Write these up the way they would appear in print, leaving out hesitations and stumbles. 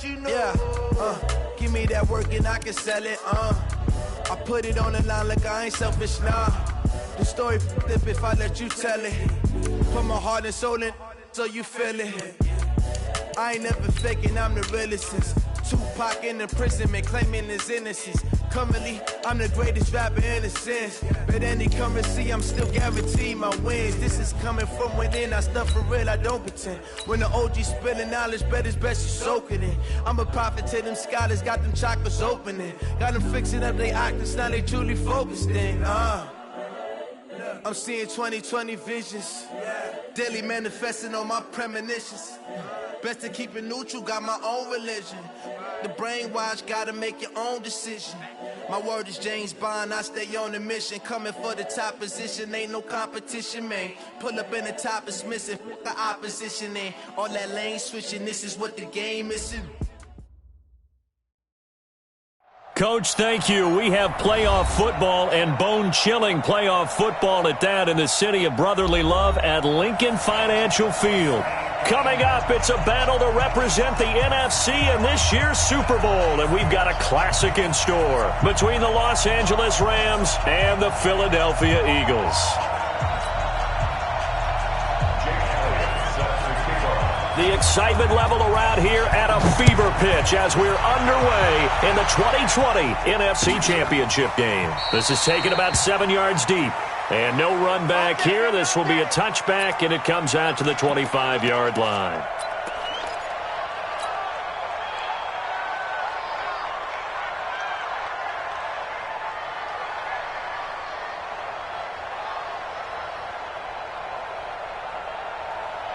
Yeah, give me that work and I can sell it, I put it on the line like I ain't selfish, nah. The story flip if I let you tell it. Put my heart and soul in so you feel it. I ain't never faking, I'm the realest since Tupac in the prison, man, claiming his innocence. Currently, I'm the greatest rapper in a sense. But any currency, I'm still guaranteed my wins. This is coming from within, I stuff for real, I don't pretend. When the OG spilling knowledge, bet it's best you soak it in. I'm a prophet to them scholars, got them chakras opening. Got them fixing up they octaves, now they truly focused in. I'm seeing 2020 visions. Daily manifesting on my premonitions. Best to keep it neutral, got my own religion. The brainwash, gotta make your own decision. My word is James Bond, I stay on the mission. Coming for the top position, ain't no competition, man. Pull up in the top, it's missing, the opposition ain't. All that lane switching, this is what the game is. Coach, thank you. We have playoff football and bone-chilling playoff football at that in the city of brotherly love at Lincoln Financial Field. Coming up, it's a battle to represent the NFC in this year's Super Bowl, and we've got a classic in store between the Los Angeles Rams and the Philadelphia Eagles. The excitement level around here at a fever pitch as we're underway in the 2020 NFC Championship game. This is taken about 7 yards deep. And no run back here. This will be a touchback, and it comes out to the 25-yard line.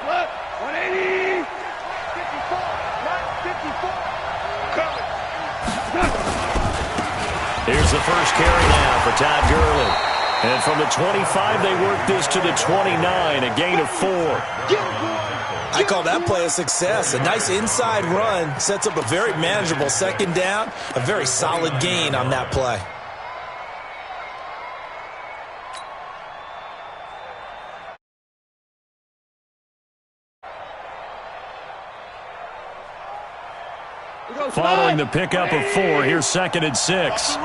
What? 180. 54. Here's the first carry now for Todd Gurley. And from the 25, they work this to the 29, a gain of 4. I call that play a success. A nice inside run sets up a very manageable second down, a very solid gain on that play. Following the pickup of 4, here's 2nd and 6.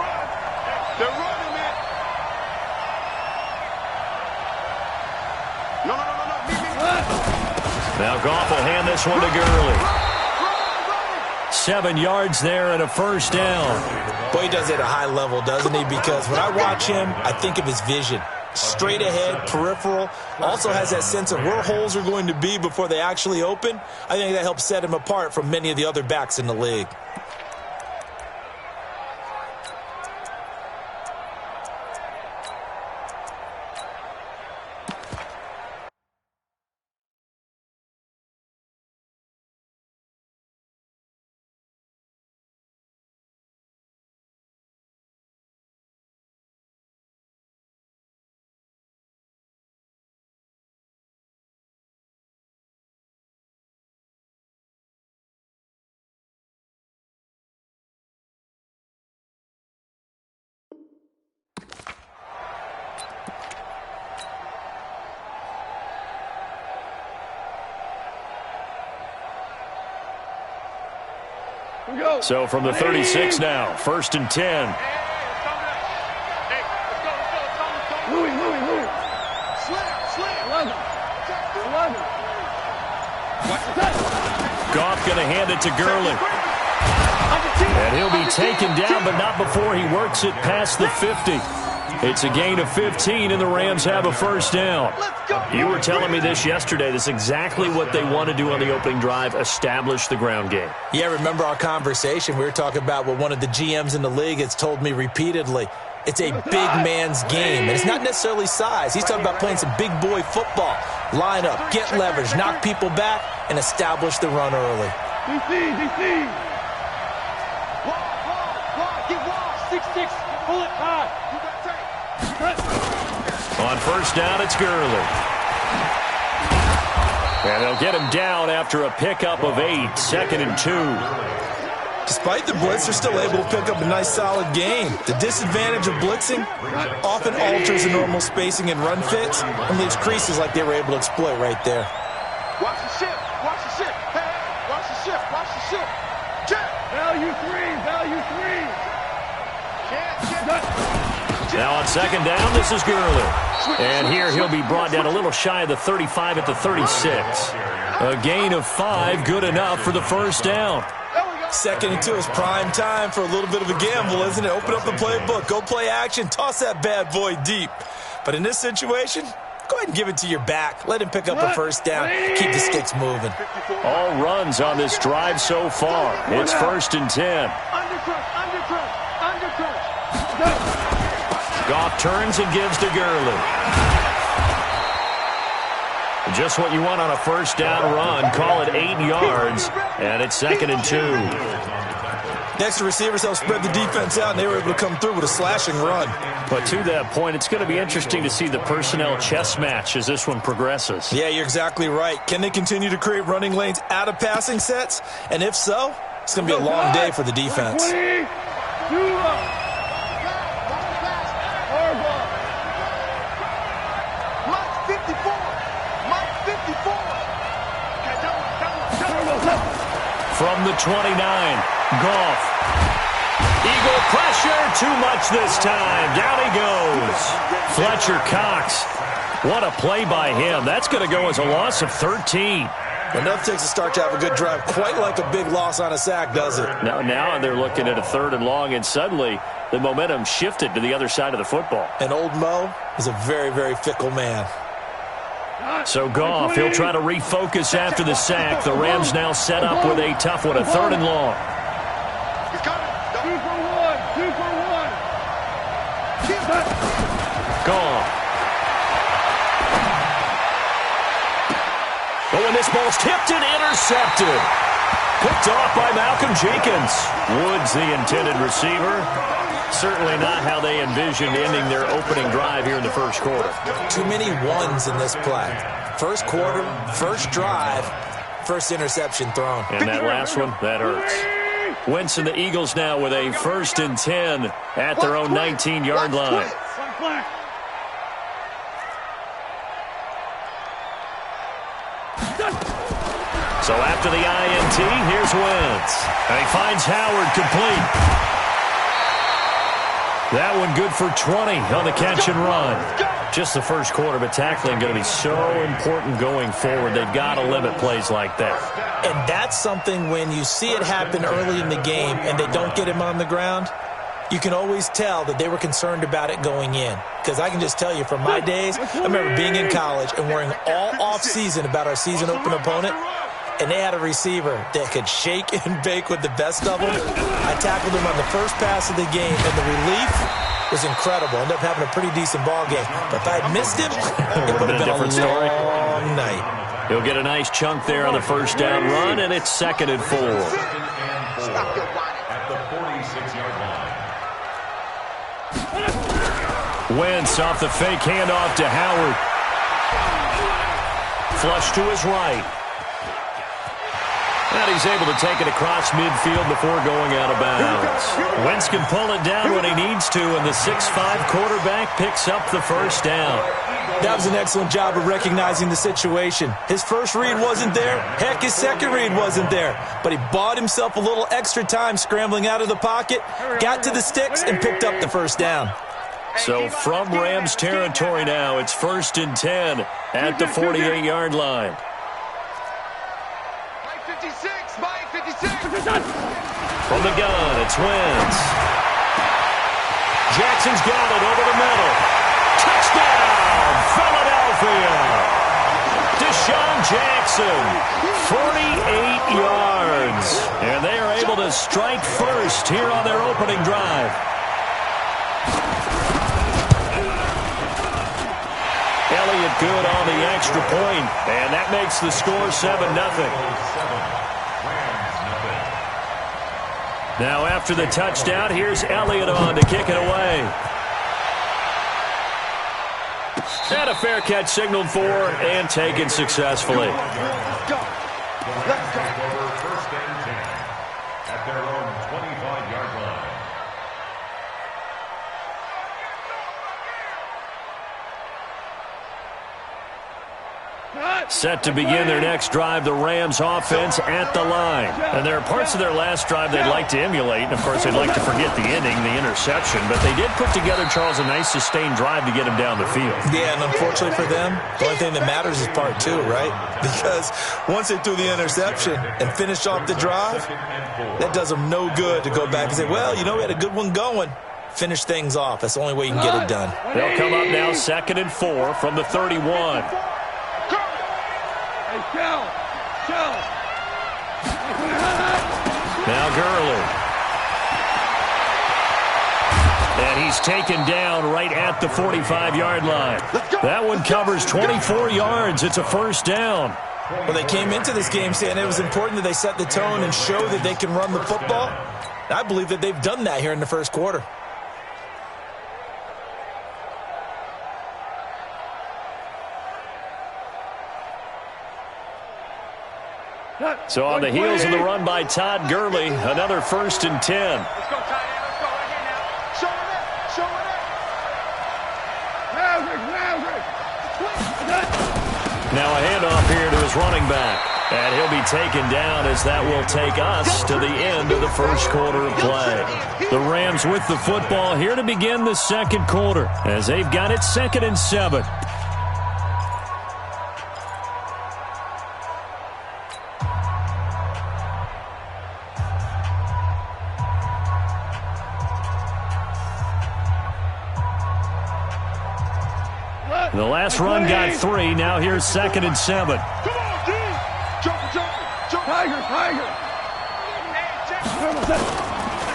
Now Goff will hand this one to Gurley. 7 yards there and a first down. Boy, he does it at a high level, doesn't he? Because when I watch him, I think of his vision. Straight ahead, peripheral. Also has that sense of where holes are going to be before they actually open. I think that helps set him apart from many of the other backs in the league. So from the 36 now, 1st and 10. Louis. Goff going to hand it to Gurley. And he'll be taken down, but not before he works it past the 50. It's a gain of 15, and the Rams have a first down. You were telling me this yesterday. That's exactly what they want to do on the opening drive, establish the ground game. Yeah, remember our conversation. We were talking about what one of the GMs in the league has told me repeatedly. It's a big man's game, and it's not necessarily size. He's talking about playing some big boy football. Line up, get leverage, knock people back, and establish the run early. DC. Wall, get wall, 6-6, pull it high. On first down, it's Gurley. And they'll get him down after a pickup of 8, 2nd and 2. Despite the blitz, they're still able to pick up a nice solid gain. The disadvantage of blitzing often alters the normal spacing and run fits and leaves creases like they were able to exploit right there. Watch the shift. Hey, watch the shift. Check. Value three. Now on second down, this is Gurley. And here he'll be brought down a little shy of the 35 at the 36. A gain of 5, good enough for the first down. Second and 2 is prime time for a little bit of a gamble, isn't it? Open up the playbook, go play action, toss that bad boy deep. But in this situation, go ahead and give it to your back. Let him pick up a first down. Keep the sticks moving. All runs on this drive so far. It's first and 10. Goff turns and gives to Gurley. Just what you want on a first down run. Call it 8 yards, and it's second and 2. Next, the receivers help spread the defense out, and they were able to come through with a slashing run. But to that point, it's going to be interesting to see the personnel chess match as this one progresses. Yeah, you're exactly right. Can they continue to create running lanes out of passing sets? And if so, it's going to be a long day for the defense. 20, From the 29, Goff. Eagle pressure, too much this time. Down he goes. Fletcher Cox. What a play by him. That's going to go as a loss of 13. Enough takes a start to have a good drive. Quite like a big loss on a sack, does it? Now they're looking at a 3rd and long, and suddenly the momentum shifted to the other side of the football. And old Mo is a very, very fickle man. So Goff, he'll try to refocus after the sack. The Rams now set up with a tough one, a 3rd and long. 2 for 1. Goff. Oh, and this ball's tipped and intercepted. Picked off by Malcolm Jenkins. Woods, the intended receiver. Certainly not how they envisioned ending their opening drive here in the first quarter. Too many ones in this play. First quarter, first drive, first interception thrown. And that last one, that hurts. Wentz and the Eagles now with a 1st and 10 at their own 19-yard line. So after the INT, here's Wentz. And he finds Howard complete. That one good for 20 on the catch and run. Just the first quarter, but tackling going to be so important going forward. They've got to limit plays like that. And that's something when you see it happen early in the game and they don't get him on the ground, you can always tell that they were concerned about it going in. Because I can just tell you from my days, I remember being in college and worrying all off-season about our season open opponent. And they had a receiver that could shake and bake with the best of them. I tackled him on the first pass of the game, and the relief was incredible. Ended up having a pretty decent ball game. But if I had missed him, it would have been a different story. Long night. He'll get a nice chunk there on the first down run, and it's 2nd and 4. At the 46-yard line. Wentz off the fake handoff to Howard. Flush to his right. And he's able to take it across midfield before going out of bounds. Wentz can pull it down when he needs to, and the 6'5 quarterback picks up the first down. That was an excellent job of recognizing the situation. His first read wasn't there. Heck, his second read wasn't there. But he bought himself a little extra time scrambling out of the pocket, got to the sticks, and picked up the first down. So from Rams territory now, it's 1st and 10 at the 48-yard line. From the gun, it's Wentz. Jackson's got it over the middle. Touchdown, Philadelphia. Deshaun Jackson, 48 yards. And they are able to strike first here on their opening drive. Elliott good on the extra point, and that makes the score 7-0. Now after the touchdown, here's Elliott on to kick it away. And a fair catch signaled for and taken successfully. Let's go. First and 10 at their own 25-yard line. Set to begin their next drive, the Rams offense at the line. And there are parts of their last drive they'd like to emulate. And, of course, they'd like to forget the ending, the interception. But they did put together, Charles, a nice sustained drive to get him down the field. Yeah, and unfortunately for them, the only thing that matters is part two, right? Because once they threw the interception and finished off the drive, that does them no good to go back and say, well, you know, we had a good one going. Finish things off. That's the only way you can get it done. They'll come up now 2nd and 4 from the 31. Now Gurley. And he's taken down right at the 45-yard line. That one covers 24 yards. It's a first down. Well, they came into this game saying it was important that they set the tone and show that they can run the football. I believe that they've done that here in the first quarter. So on the heels of the run by Todd Gurley, another 1st and 10. Let's go, tight end. Let's go right here now. Show it. Show it. Now a handoff here to his running back. And he'll be taken down as that will take us to the end of the first quarter of play. The Rams with the football here to begin the second quarter as they've got it 2nd and 7. The last run got 3. Now here's 2nd and 7. Come on, D. Jump. Tiger.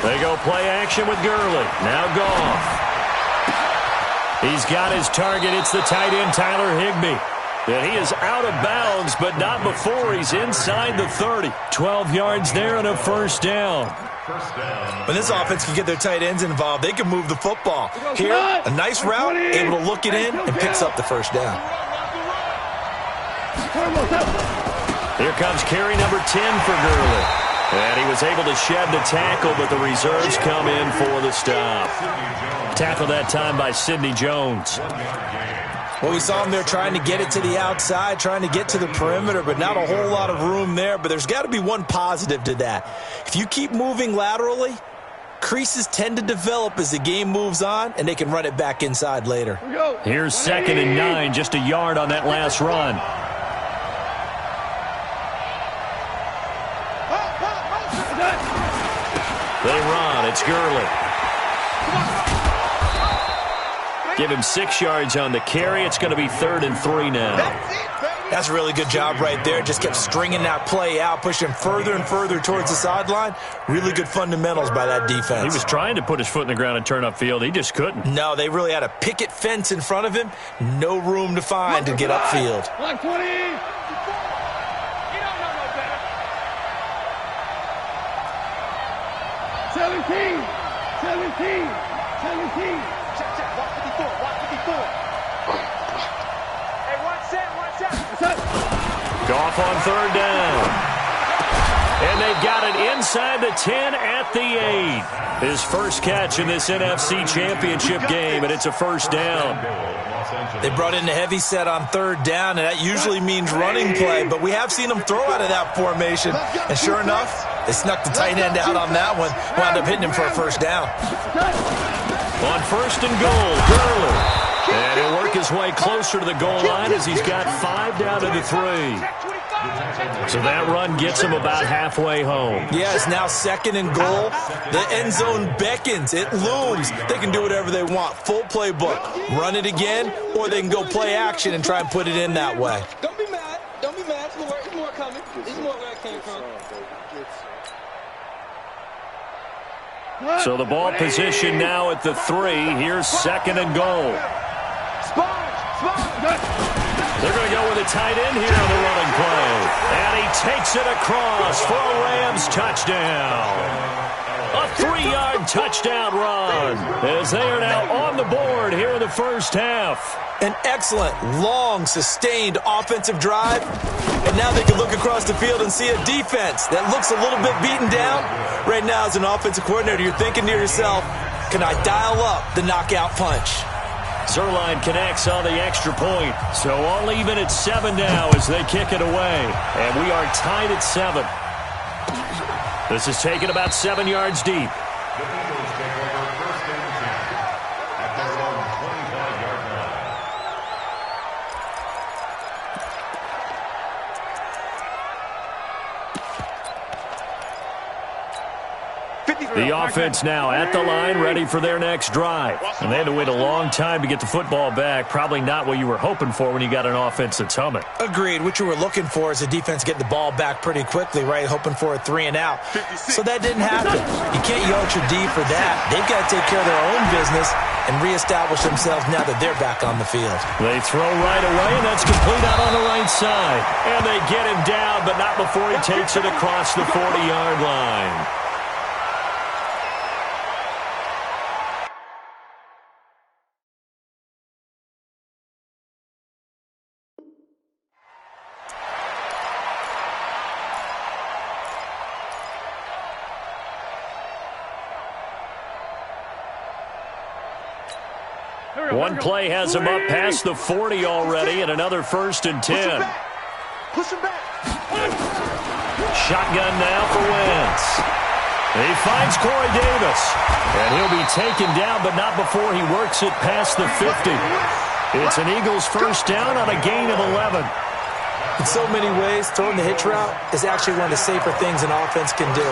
They go play action with Gurley. Now Goff. He's got his target. It's the tight end, Tyler Higbee. And he is out of bounds, but not before he's inside the 30. 12 yards there and a first down. When this offense can get their tight ends involved, they can move the football. Here, a nice route, able to look it in, and picks up the first down. Here comes carry number 10 for Gurley. And he was able to shed the tackle, but the reserves come in for the stop. Tackle that time by Sidney Jones. Well, we saw him there trying to get it to the outside, trying to get to the perimeter, but not a whole lot of room there. But there's got to be one positive to that. If you keep moving laterally, creases tend to develop as the game moves on, and they can run it back inside later. Here's 2nd and 9, just a yard on that last run. They run. It's Gurley. Give him 6 yards on the carry. It's going to be 3rd and 3 now. That's a really good job right there. Just kept stringing that play out, pushing further and further towards the sideline. Really good fundamentals by that defense. He was trying to put his foot in the ground and turn upfield. He just couldn't. No, they really had a picket fence in front of him. No room to find to get upfield. Black 20. You don't know no better. 17. Check. 154. Hey, one set. Goff on 3rd down. And they've got it inside the 10 at the 8. His first catch in this NFC Championship game, and it's a first down. They brought in the heavy set on 3rd down, and that usually means running play, but we have seen them throw out of that formation. And sure enough, they snuck the tight end out on that one, wound up hitting him for a first down. On 1st and goal, Gurley. And he'll work his way closer to the goal line as he's got 5 down to the 3. So that run gets him about halfway home. Yeah, it's now 2nd and goal. The end zone beckons. It looms. They can do whatever they want. Full playbook. Run it again, or they can go play action and try and put it in that way. Don't be mad. There's more coming. There's more where it came from. So the ball position now at the 3. Here's 2nd and goal. They're going to go with a tight end here on the running play. And he takes it across for a Rams touchdown. A 3-yard touchdown run as they are now on the board here in the first half. An excellent, long, sustained offensive drive. And now they can look across the field and see a defense that looks a little bit beaten down. Right now, as an offensive coordinator, you're thinking to yourself, can I dial up the knockout punch? Zerline connects on the extra point. So all even at 7 now as they kick it away. And we are tied at 7. This is taken about 7 yards deep. The Eagles take over first and 10 at their own 25-yard line. The offense now at the line, ready for their next drive. And they had to wait a long time to get the football back. Probably not what you were hoping for when you got an offense that's humming. Agreed. What you were looking for is a defense getting the ball back pretty quickly, right? Hoping for a 3 and out. So that didn't happen. You can't yell at your D for that. They've got to take care of their own business and reestablish themselves now that they're back on the field. They throw right away, and that's complete out on the right side. And they get him down, but not before he takes it across the 40-yard line. One play has him up past the 40 already, and another 1st and 10. Push him back. Shotgun now for Wentz. He finds Corey Davis, and he'll be taken down, but not before he works it past the 50. It's an Eagles first down on a gain of 11. In so many ways, throwing the hitch route is actually one of the safer things an offense can do.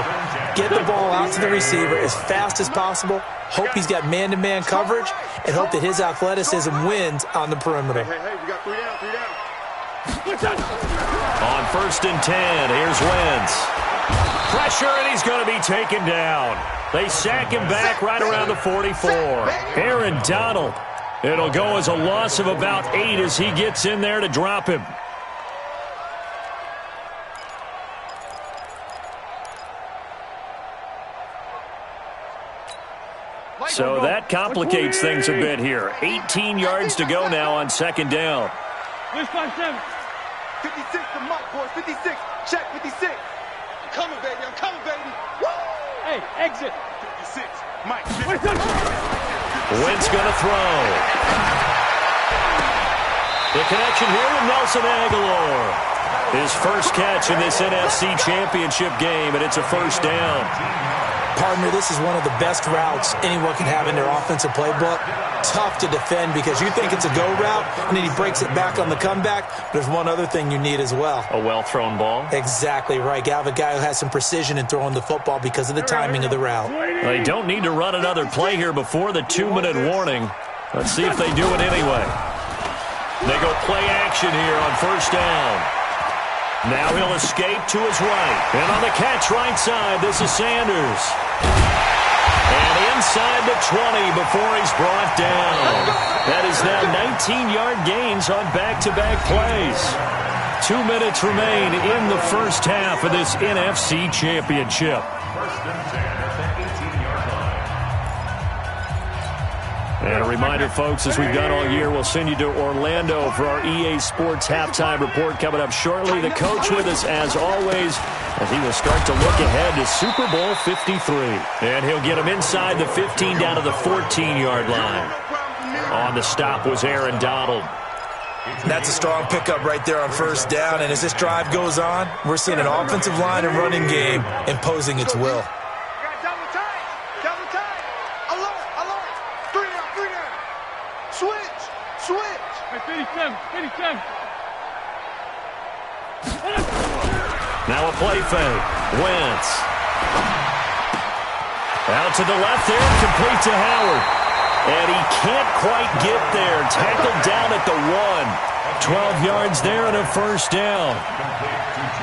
Get the ball out to the receiver as fast as possible, hope he's got man-to-man coverage, and hope that his athleticism wins on the perimeter. Hey, we got 3 down. On 1st and 10, here's Wentz. Pressure, and he's going to be taken down. They sack him back right around the 44. Aaron Donald. It'll go as a loss of about 8 as he gets in there to drop him. So that complicates things a bit here. 18 yards to go now on 2nd down. Where's 5-7? 56 to Mike, boys. 56. Check 56. I'm coming, baby. I'm coming, baby. Woo! Hey, exit. 56. Mike. Wentz going to throw. The connection here with Nelson Aguilar. His first catch in this NFC Championship game, and it's a 1st down. Partner, this is one of the best routes anyone can have in their offensive playbook. Tough to defend because you think it's a go route, and then he breaks it back on the comeback. There's one other thing you need as well. A well-thrown ball? Exactly right. You have a guy who has some precision in throwing the football because of the timing of the route. They don't need to run another play here before the 2-minute warning. Let's see if they do it anyway. They go play action here on 1st down. Now he'll escape to his right. And on the catch right side, this is Sanders. And inside the 20 before he's brought down. That is now 19-yard gains on back-to-back plays. 2 minutes remain in the first half of this NFC Championship. 1st and 10 at the 18-yard line. And a reminder, folks, as we've done all year, we'll send you to Orlando for our EA Sports halftime report coming up shortly. The coach with us, as always, as he will start to look ahead to Super Bowl 53. And he'll get him inside the 15 down to the 14-yard line. On the stop was Aaron Donald. That's a strong pickup right there on 1st down, and as this drive goes on, we're seeing an offensive line and running game imposing its will. Now a play fake. Wentz. Out to the left there, complete to Howard. And he can't quite get there. Tackled down at the 1. 12 yards there and a 1st down.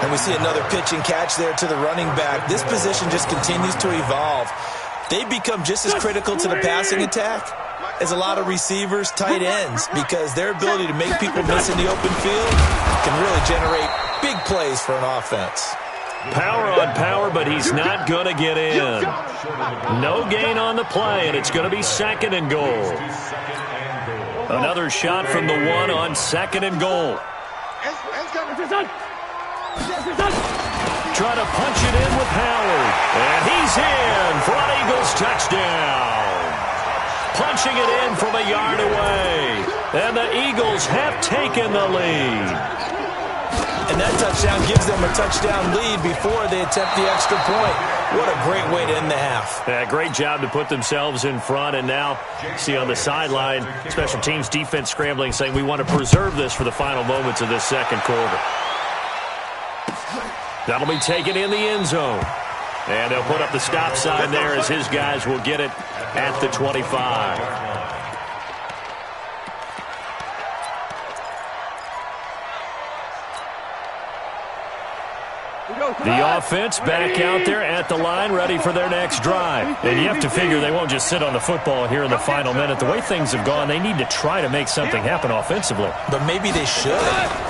And we see another pitch and catch there to the running back. This position just continues to evolve. They become just as critical to the passing attack as a lot of receivers, tight ends, because their ability to make people miss in the open field can really generate big plays for an offense. Power on power, but he's not going to get in. No gain on the play, and it's going to be 2nd and goal. Another shot from the 1 on 2nd and goal. Try to punch it in with Howard. And he's in for an Eagles touchdown. punching it in from a yard away. And the Eagles have taken the lead. And that touchdown gives them a touchdown lead before they attempt the extra point. What a great way to end the half. Yeah, great job to put themselves in front. And now, see on the sideline, special teams defense scrambling, saying we want to preserve this for the final moments of this second quarter. That'll be taken in the end zone. And they'll put up the stop sign there as his guys will get it at the 25. The offense back out there at the line, ready for their next drive. And you have to figure they won't just sit on the football here in the final minute. The way things have gone, they need to try to make something happen offensively. But maybe they should.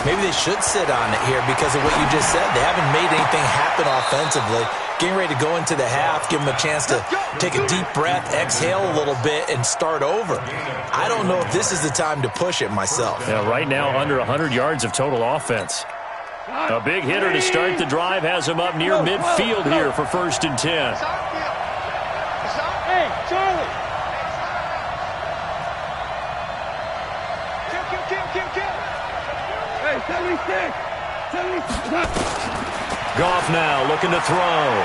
Maybe they should sit on it here because of what you just said. They haven't made anything happen offensively. Getting ready to go into the half, give them a chance to take a deep breath, exhale a little bit, and start over. I don't know if this is the time to push it myself. Yeah, right now, under 100 yards of total offense. A big hitter to start the drive has him up near midfield here for 1st and 10. Hey, Charlie. Kill. Hey, 76. Goff now looking to throw.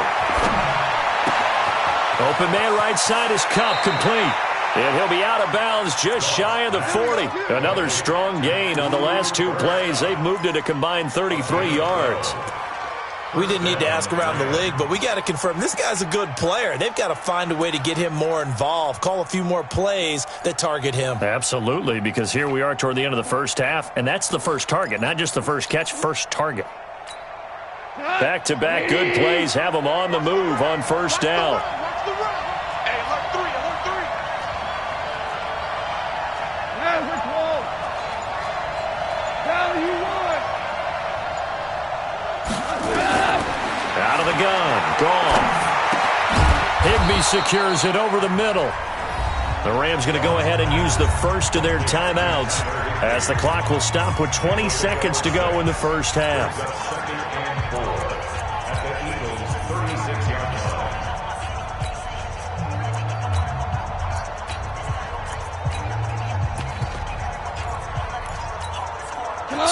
Open man right side is Kupp, complete. And he'll be out of bounds just shy of the 40. Another strong gain on the last 2 plays. They've moved it a combined 33 yards. We didn't need to ask around the league, but we got to confirm this guy's a good player. They've got to find a way to get him more involved, call a few more plays that target him. Absolutely, because here we are toward the end of the first half, and that's the first target, not just the first catch, first target. Back-to-back good plays have them on the move on 1st down. Out of the gun, Goff. Higbee secures it over the middle. The Rams going to go ahead and use the first of their timeouts as the clock will stop with 20 seconds to go in the first half.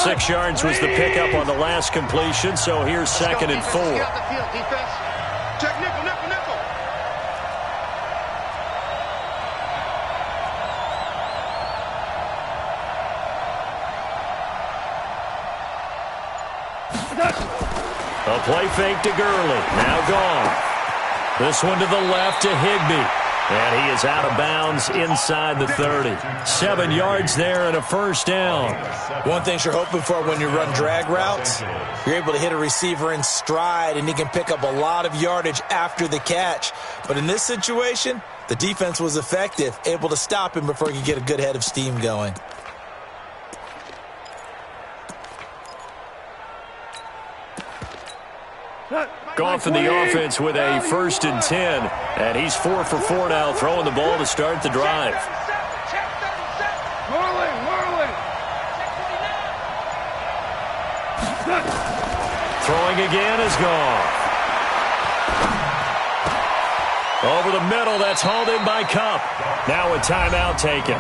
6 yards was the pickup on the last completion, so here's 2nd and 4. Check nickel. A play fake to Gurley. Now Goff. This one to the left to Higbee. And he is out of bounds inside the 30. 7 yards there and a 1st down. One thing you're hoping for when you run drag routes, you're able to hit a receiver in stride, and he can pick up a lot of yardage after the catch. But in this situation, the defense was effective, able to stop him before he could get a good head of steam going. Goff in the offense with a 1st and 10. And he's 4 for 4 now, throwing the ball to start the drive. Throwing again is Goff. Over the middle, that's hauled in by Kupp. Now a timeout taken.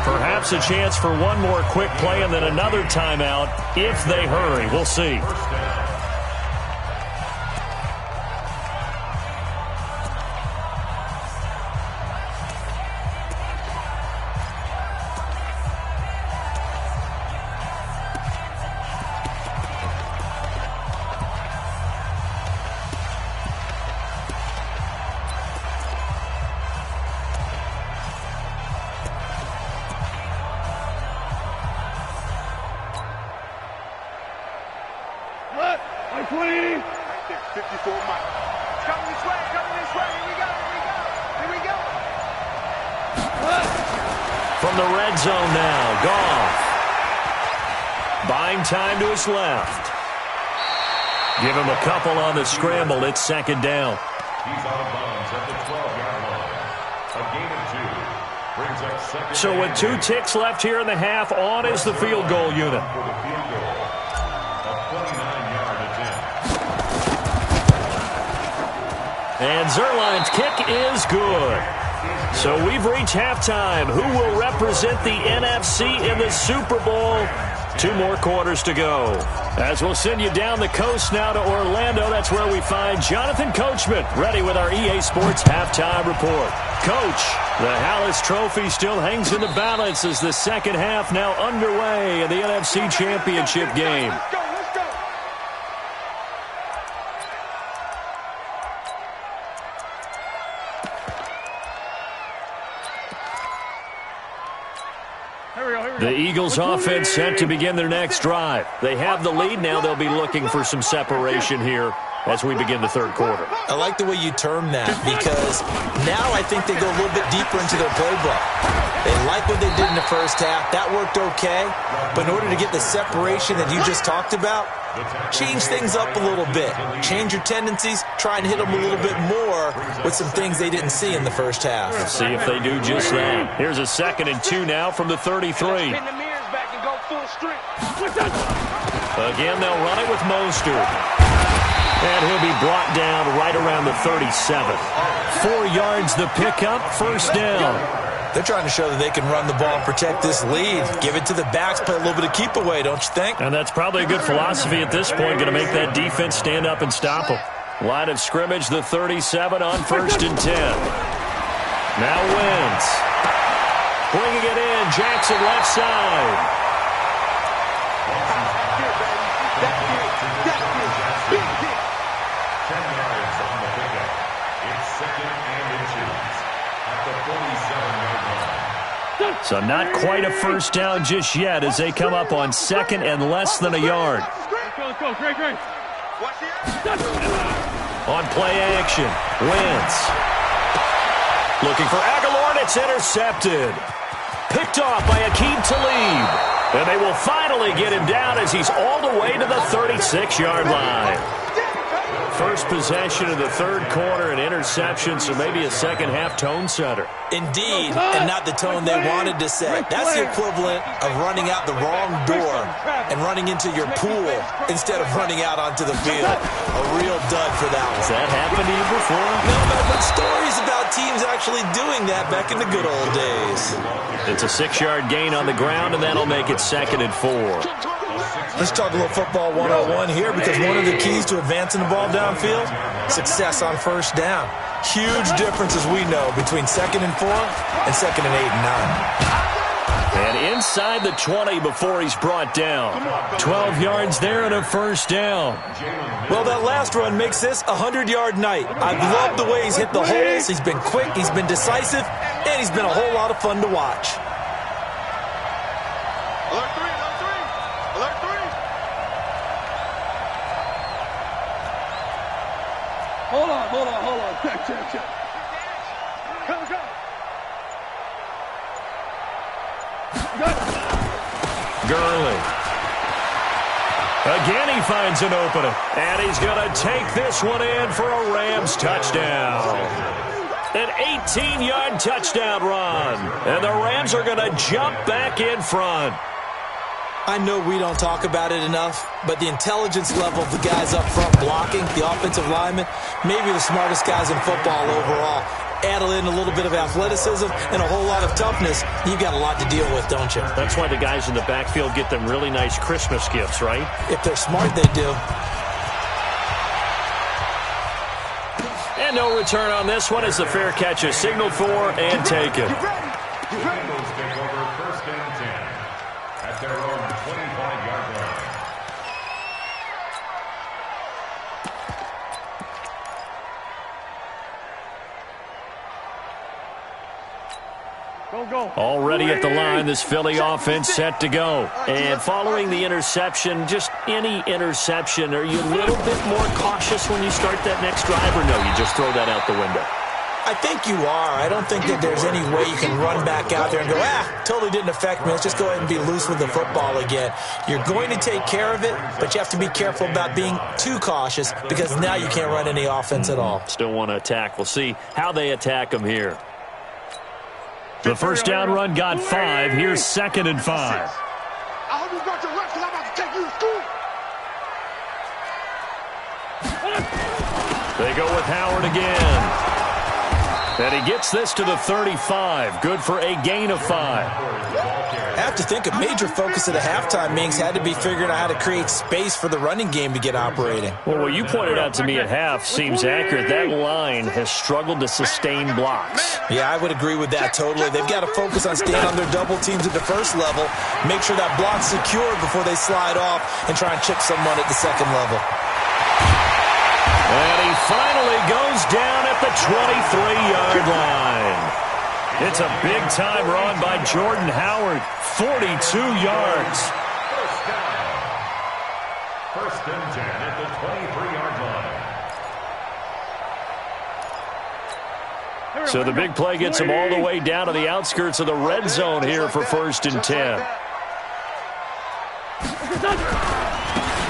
Perhaps a chance for one more quick play and then another timeout if they hurry. We'll see. From the red zone now, Goff. Buying time to his left. Give him a couple on the scramble. It's 2nd down. He's out of bounds at the 12-yard line. A gain of 2 brings up 2nd. So with 2 ticks left here in the half, on is the field goal unit. For the field goal. A 29-yard attempt. And Zerline's kick is good. So we've reached halftime. Who will represent the NFC in the Super Bowl? 2 more quarters to go. As we'll send you down the coast now to Orlando, that's where we find Jonathan Coachman, ready with our EA Sports Halftime Report. Coach, the Hallis Trophy still hangs in the balance as the second half now underway in the NFC Championship game. The Eagles offense set to begin their next drive. They have the lead. Now they'll be looking for some separation here as we begin the third quarter. I like the way you term that because now I think they go a little bit deeper into their playbook. They like what they did in the first half. That worked okay. But in order to get the separation that you just talked about, change things up a little bit. Change your tendencies. Try and hit them a little bit more with some things they didn't see in the first half. Let's see if they do just that. Here's a 2nd and 2 now from the 33. Again, they'll run it with Mostert. And he'll be brought down right around the 37. 4 yards the pickup, first down. They're trying to show that they can run the ball and protect this lead. Give it to the backs, play a little bit of keep away, don't you think? And that's probably a good philosophy at this point, going to make that defense stand up and stop them. Line of scrimmage, the 37 on 1st and 10. Now Wentz. Bringing it in, Jackson left side. So not quite a first down just yet as they come up on 2nd and less than a yard. On play action, Wentz. Looking for Aguilar, and it's intercepted. Picked off by Aqib Talib. And they will finally get him down as he's all the way to the 36-yard line. First possession of the third quarter, an interception, so maybe a second-half tone setter. Indeed, and not the tone they wanted to set. That's the equivalent of running out the wrong door and running into your pool instead of running out onto the field. A real dud for that one. Has that happened to you before? No, but stories about teams actually doing that back in the good old days. It's a 6-yard gain on the ground, and that'll make it 2nd and 4. Let's talk a little football 101 here because one of the keys to advancing the ball downfield, success on first down. Huge difference, as we know, between 2nd and 4 and 2nd and 8 and 9. And inside the 20 before he's brought down. 12 yards there and a first down. Well, that last run makes this a 100-yard night. I've loved the way he's hit the holes. He's been quick, he's been decisive, and he's been a whole lot of fun to watch. Alert 3, alert 3, alert 3. Hold on. Check. Go. Gurley. Again, he finds an opening. And he's going to take this one in for a Rams touchdown. An 18-yard touchdown run. And the Rams are going to jump back in front. I know we don't talk about it enough, but the intelligence level of the guys up front blocking, the offensive linemen, maybe the smartest guys in football overall. Add in a little bit of athleticism and a whole lot of toughness, you've got a lot to deal with, don't you? That's why the guys in the backfield get them really nice Christmas gifts, right? If they're smart, they do. And no return on this one as the fair catch is signaled for and taken. Eagles take over 1st and 10 at their own 25-yard line. Go. Already at the line, this Philly offense set to go. And following the interception, just any interception, are you a little bit more cautious when you start that next drive, or no, you just throw that out the window? I think you are. I don't think that there's any way you can run back out there and go, totally didn't affect me. Let's just go ahead and be loose with the football again. You're going to take care of it, but you have to be careful about being too cautious because now you can't run any offense at all. Still want to attack. We'll see how they attack them here. The first down run got 5. Here's 2nd and 5. I hope you got your reps because I'm about to take you to school. They go with Howard again. And he gets this to the 35. Good for a gain of 5. I have to think a major focus of the halftime meetings had to be figuring out how to create space for the running game to get operating. Well, what you pointed out to me at half seems accurate. That line has struggled to sustain blocks. Yeah, I would agree with that totally. They've got to focus on staying on their double teams at the first level, make sure that block's secured before they slide off and try and chip someone at the second level. And he finally goes down at the 23-yard line. It's a big-time run by Jordan Howard, 42 yards. First and 10 at the 23-yard line. So the big play gets him all the way down to the outskirts of the red zone here for first and 10.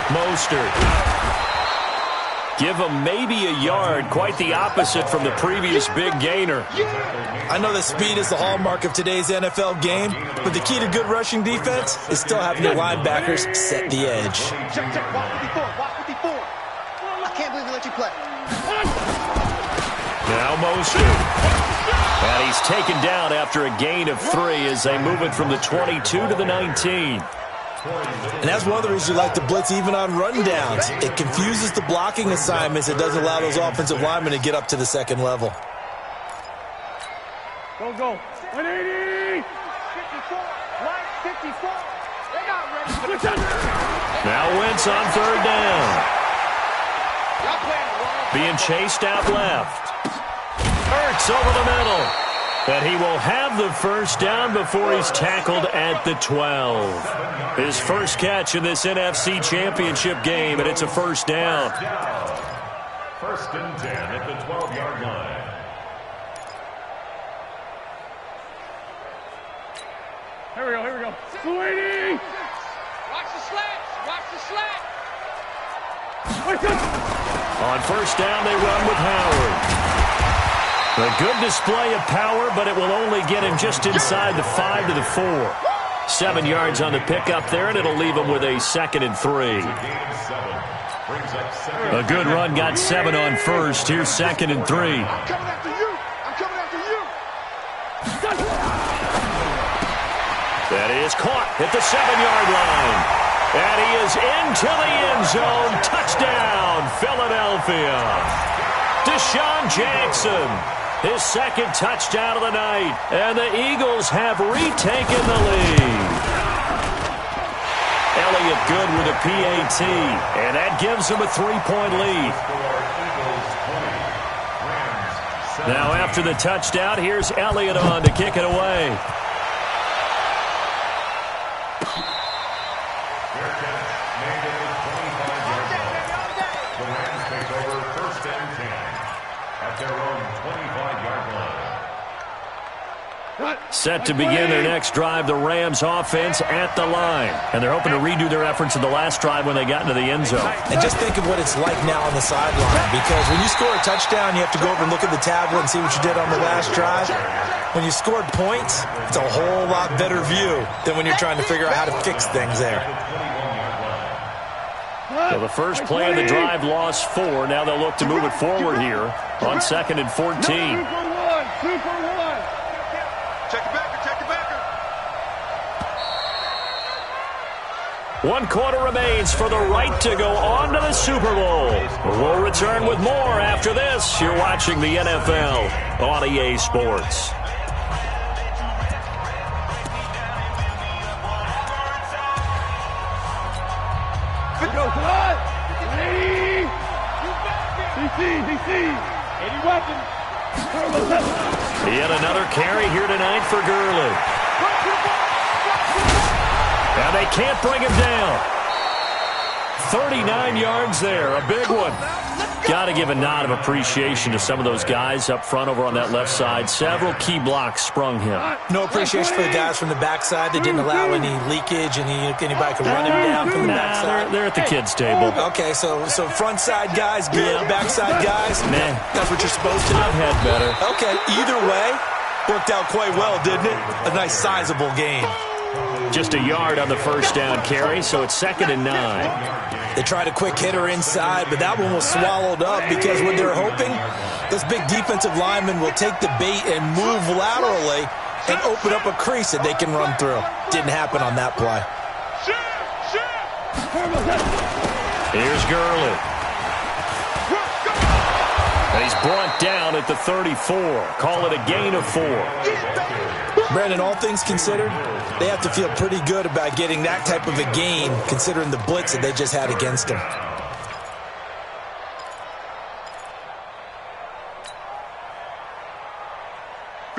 Mostert. Give him maybe a yard, quite the opposite from the previous big gainer. I know that speed is the hallmark of today's NFL game, but the key to good rushing defense is still having your linebackers set the edge. Check, walk 54, walk 54. I can't believe we let you play. Now Mostert. And he's taken down after a gain of 3 as they move it from the 22 to the 19. And that's one of the reasons you like to blitz even on rundowns. It confuses the blocking assignments. It doesn't allow those offensive linemen to get up to the second level. Go. 180. 54. 54. They're not ready for the Now Wentz on third down. Being chased out left. Hurts over the middle. And he will have the first down before he's tackled at the 12. His first catch in this NFC Championship game, and it's a first down. First and 10 at the 12-yard line. Here we go. Sweetie! Watch the slat. On first down, they run with Howard. A good display of power, but it will only get him just inside the 5 to the 4. 7 yards on the pickup there, and it'll leave him with a 2nd and 3. A good run got 7 on first. Here's 2nd and 3. I'm coming after you. That is caught at the 7-yard line. And he is into the end zone. Touchdown, Philadelphia. Deshaun Jackson. His second touchdown of the night, and the Eagles have retaken the lead. Elliott good with a PAT, and that gives him a 3-point lead. Now after the touchdown, here's Elliott on to kick it away. Set to begin their next drive, the Rams offense at the line. And they're hoping to redo their efforts in the last drive when they got into the end zone. And just think of what it's like now on the sideline, because when you score a touchdown, you have to go over and look at the tablet and see what you did on the last drive. When you scored points, it's a whole lot better view than when you're trying to figure out how to fix things there. So the first play of the drive lost 4. Now they'll look to move it forward here on 2nd and 14. Super one. Check the backer. 1 quarter remains for the right to go on to the Super Bowl. We'll return with more after this. You're watching the NFL on EA Sports. DC. Any weapon. Yet another carry here tonight for Gurley. And they can't bring him down. 39 yards there, a big one. Got to give a nod of appreciation to some of those guys up front over on that left side. Several key blocks sprung him. No appreciation for the guys from the backside that didn't allow any leakage and anybody could run him down from the backside. They're at the kids' table. Okay, so front side guys good, backside guys, that's what you're supposed to do. I've had better. Okay, either way, worked out quite well, didn't it? A nice sizable gain. Just a yard on the first down carry, so it's 2nd and 9. They tried a quick hitter inside, but that one was swallowed up because what they're hoping, this big defensive lineman will take the bait and move laterally and open up a crease that they can run through. Didn't happen on that play. Here's Gurley. And he's brought down at the 34. Call it a gain of 4. Brandon, all things considered, they have to feel pretty good about getting that type of a gain considering the blitz that they just had against them.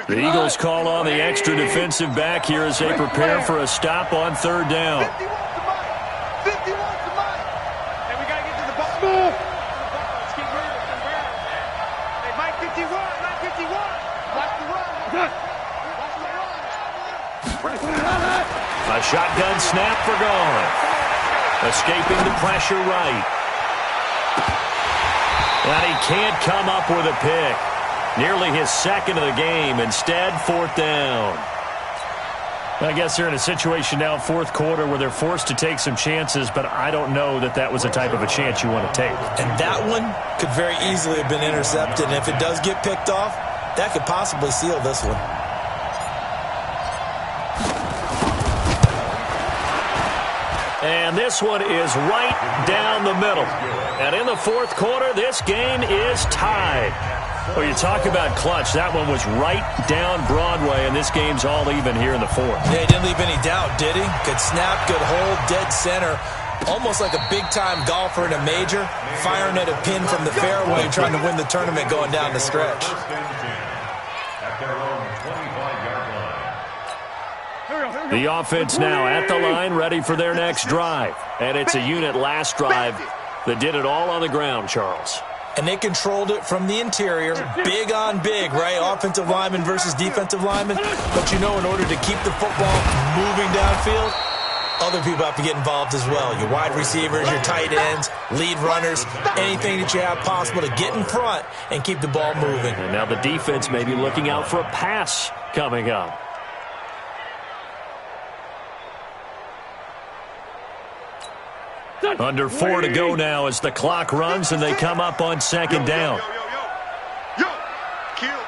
The Eagles call on the extra defensive back here as they prepare for a stop on 3rd down. 50 wants the mic. 50 wants the mic. Hey, we got to get to the ball. Let's keep moving. Hey, Mike 51. Mike 51. Watch the run. Watch the run. A shotgun snap for Gone. Escaping the pressure right. And he can't come up with a pick. Nearly his 2nd of the game. Instead, 4th down. I guess they're in a situation now, 4th quarter, where they're forced to take some chances, but I don't know that that was the type of a chance you want to take. And that one could very easily have been intercepted. And if it does get picked off, that could possibly seal this one. And this one is right down the middle. And in the 4th quarter, this game is tied. Well, you talk about clutch. That one was right down Broadway, and this game's all even here in the 4th. Yeah, he didn't leave any doubt, did he? Good snap, good hold, dead center. Almost like a big-time golfer in a major, firing at a pin from the fairway, trying to win the tournament going down the stretch. The offense now at the line, ready for their next drive. And it's a unit last drive that did it all on the ground, Charles. And they controlled it from the interior, big on big, right? Offensive lineman versus defensive lineman. But you know, in order to keep the football moving downfield, other people have to get involved as well. Your wide receivers, your tight ends, lead runners, anything that you have possible to get in front and keep the ball moving. And now the defense may be looking out for a pass coming up. Under 4 to go now as the clock runs and they come up on 2nd down. Yo. Kill.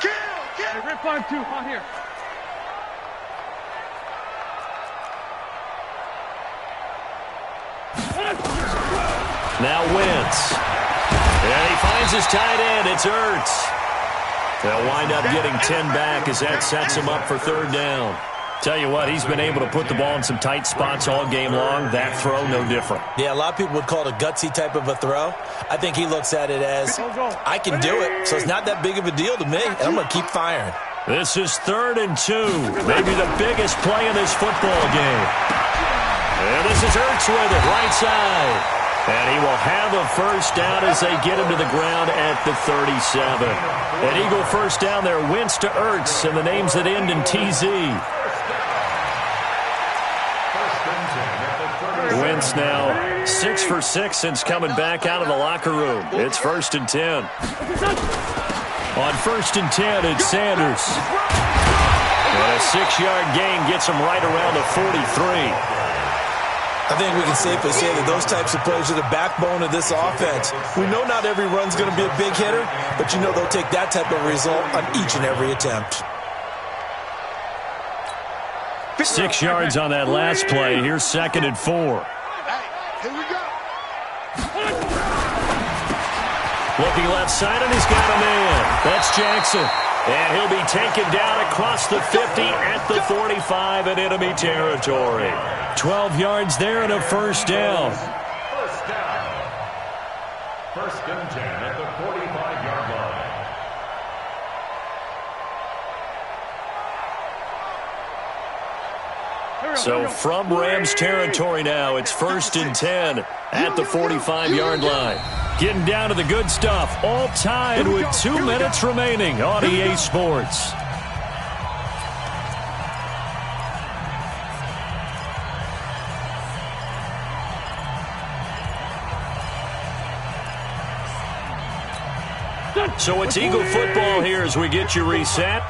Hey, rip on 2 on here. Now Wentz. And he finds his tight end. It's Ertz. They'll wind up getting 10 back as that sets him up for 3rd down. Tell you what, he's been able to put the ball in some tight spots all game long. That throw, no different. Yeah, a lot of people would call it a gutsy type of a throw. I think he looks at it as, I can do it, so it's not that big of a deal to me, and I'm going to keep firing. This is 3rd and 2. Maybe the biggest play in this football game. And this is Ertz with it, right side. And he will have a first down as they get him to the ground at the 37. An Eagle first down there, Wentz to Ertz, and the names that end in TZ. Wentz now 6 for 6 since coming back out of the locker room. It's 1st and 10. On 1st and 10, it's Sanders. And a 6-yard gain gets him right around the 43. I think we can safely say that those types of plays are the backbone of this offense. We know not every run's going to be a big hitter, but you know they'll take that type of result on each and every attempt. 6 yards on that last play. Here's 2nd and 4. Here we go. Looking left side, and he's got a man. That's Jackson. And he'll be taken down across the 50 at the 45 in enemy territory. 12 yards there and a first down. First down. 1st and 10 at the 45-yard line. So from Rams territory now, it's 1st and 10 at the 45-yard line. Getting down to the good stuff, all tied with 2 minutes remaining on EA Sports. So it's Eagle football here as we get you reset.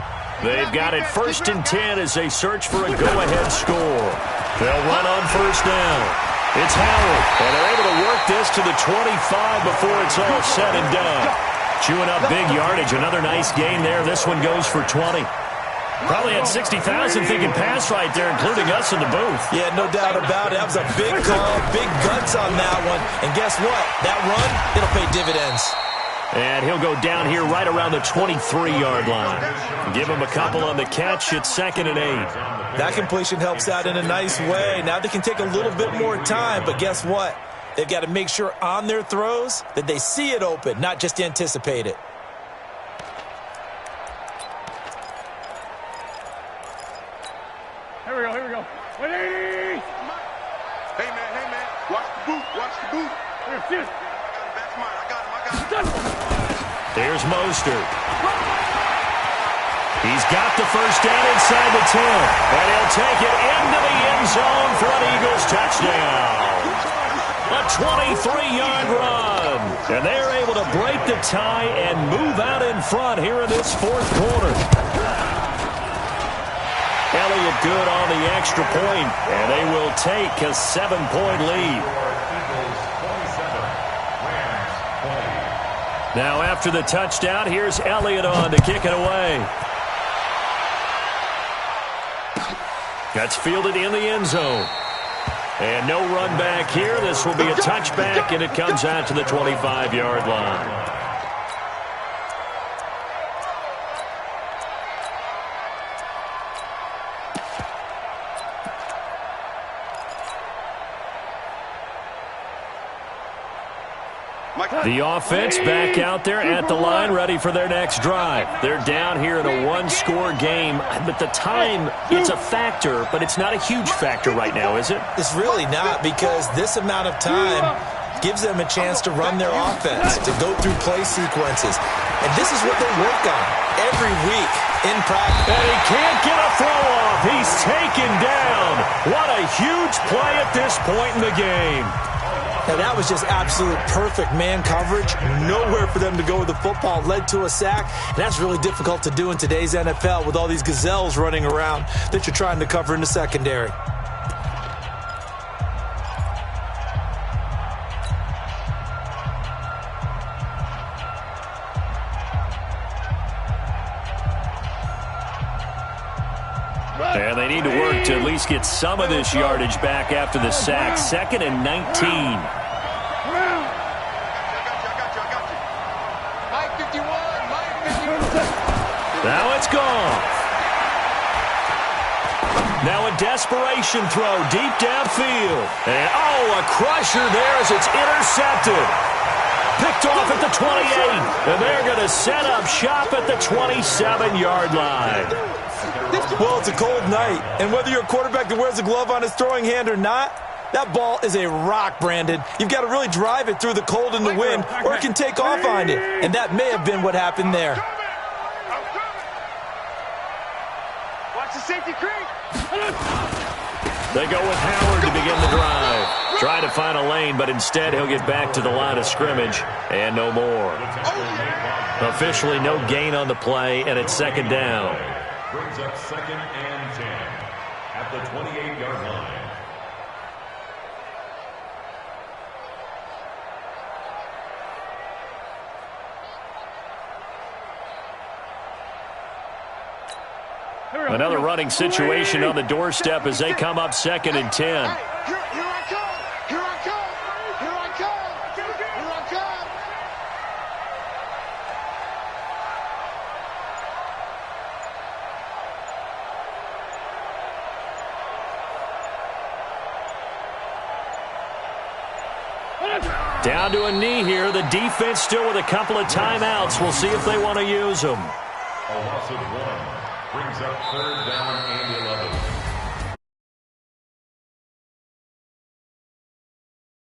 They've got it 1st and 10 as they search for a go-ahead score. They'll run on 1st down. It's Howard, and they're able to work this to the 25 before it's all said and done. Chewing up big yardage. Another nice gain there. This one goes for 20. Probably had 60,000 thinking pass right there, including us in the booth. Yeah, no doubt about it. That was a big call, big guts on that one. And guess what? That run, it'll pay dividends. And he'll go down here right around the 23-yard line. Give him a couple on the catch. It's 2nd and 8. That completion helps out in a nice way. Now they can take a little bit more time, but guess what? They've got to make sure on their throws that they see it open, not just anticipate it. Here we go. 180! Hey, man. Watch the boot. Here, That's mine. I got him. There's Mostert. He's got the 1st down inside the 10. And he'll take it into the end zone for an Eagles touchdown. A 23-yard run. And they're able to break the tie and move out in front here in this 4th quarter. Elliott good on the extra point, and they will take a 7-point lead. Now after the touchdown, here's Elliott on to kick it away. That's fielded in the end zone. And no run back here. This will be a touchback, and it comes out to the 25-yard line. The offense back out there at the line, ready for their next drive. They're down here in a one-score game, but the time, it's a factor, but it's not a huge factor right now, is it? It's really not, because this amount of time gives them a chance to run their offense, to go through play sequences. And this is what they work on every week in practice. And he can't get a throw off. He's taken down. What a huge play at this point in the game. Now, that was just absolute perfect man coverage. Nowhere for them to go with the football. Led to a sack. And that's really difficult to do in today's NFL with all these gazelles running around that you're trying to cover in the secondary. And they need to work to at least get some of this yardage back after the sack. 2nd and 19. Now it's gone. Now a desperation throw deep downfield. And, a crusher there as it's intercepted. Picked off at the 28. And they're going to set up shop at the 27-yard line. Well, it's a cold night, and whether you're a quarterback that wears a glove on his throwing hand or not, that ball is a rock, Brandon. You've got to really drive it through the cold and the wind, or it can take off on you, and that may have been what happened there. Watch the safety creep. They go with Howard to begin the drive. Trying to find a lane, but instead he'll get back to the line of scrimmage, and no more. Officially no gain on the play, and it's 2nd down. Brings up 2nd and 10 at the 28-yard line. Another running situation on the doorstep as they come up 2nd and 10. Here I come. Here I come. Here I come. Here I come. Down to a knee here. The defense still with a couple of timeouts. We'll see if they want to use them. A loss of 1 brings up 3rd down and